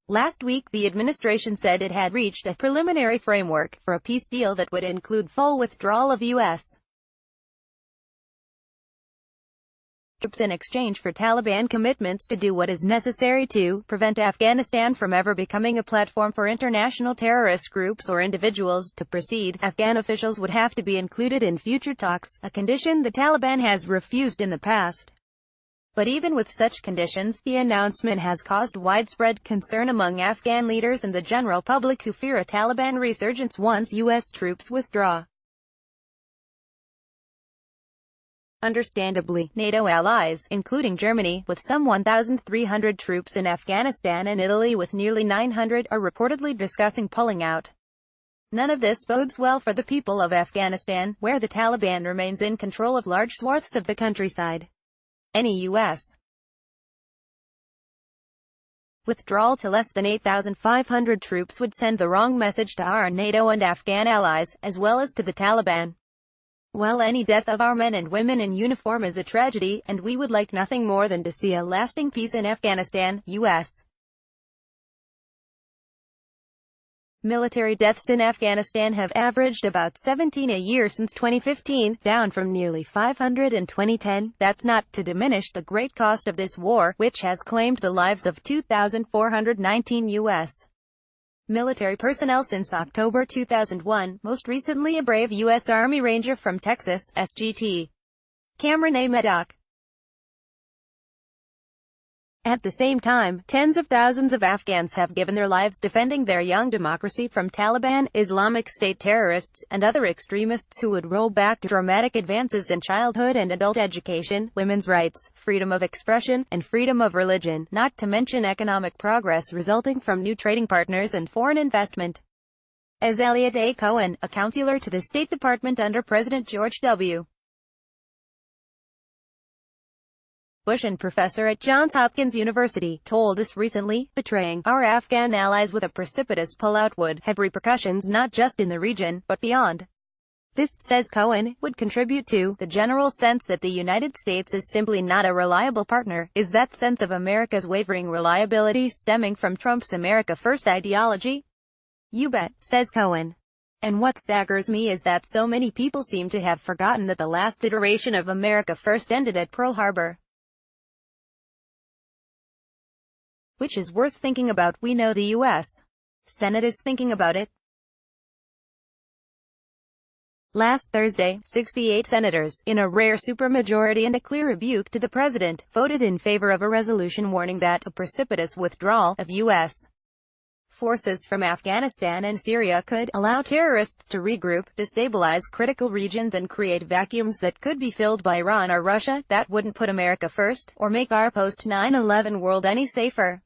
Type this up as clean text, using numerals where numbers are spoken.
Last week, the administration said it had reached a preliminary framework for a peace deal that would include full withdrawal of U.S. troops in exchange for Taliban commitments to do what is necessary to prevent Afghanistan from ever becoming a platform for international terrorist groups or individuals. To proceed, Afghan officials would have to be included in future talks, a condition the Taliban has refused in the past. But even with such conditions, the announcement has caused widespread concern among Afghan leaders and the general public, who fear a Taliban resurgence once U.S. troops withdraw. Understandably, NATO allies, including Germany, with some 1,300 troops in Afghanistan, and Italy with nearly 900, are reportedly discussing pulling out. None of this bodes well for the people of Afghanistan, where the Taliban remains in control of large swaths of the countryside. Any U.S. withdrawal to less than 8,500 troops would send the wrong message to our NATO and Afghan allies, as well as to the Taliban. While any death of our men and women in uniform is a tragedy, and we would like nothing more than to see a lasting peace in Afghanistan, U.S. military deaths in Afghanistan have averaged about 17 a year since 2015, down from nearly 500 in 2010. That's not to diminish the great cost of this war, which has claimed the lives of 2,419 U.S. military personnel since October 2001, most recently a brave U.S. Army Ranger from Texas, SGT. Cameron A. Maddock. At the same time, tens of thousands of Afghans have given their lives defending their young democracy from Taliban, Islamic State terrorists, and other extremists who would roll back dramatic advances in childhood and adult education, women's rights, freedom of expression, and freedom of religion, not to mention economic progress resulting from new trading partners and foreign investment. As Elliot A. Cohen, a counselor to the State Department under President George W. Bush and professor at Johns Hopkins University, told us recently, betraying our Afghan allies with a precipitous pullout would have repercussions not just in the region, but beyond. This, says Cohen, would contribute to the general sense that the United States is simply not a reliable partner. Is that sense of America's wavering reliability stemming from Trump's America First ideology? You bet, says Cohen. And what staggers me is that so many people seem to have forgotten that the last iteration of America First ended at Pearl Harbor. Which is worth thinking about. We know the U.S. Senate is thinking about it. Last Thursday, 68 senators, in a rare supermajority and a clear rebuke to the president, voted in favor of a resolution warning that a precipitous withdrawal of U.S. forces from Afghanistan and Syria could allow terrorists to regroup, destabilize critical regions, and create vacuums that could be filled by Iran or Russia. That wouldn't put America first, or make our post-9/11 world any safer.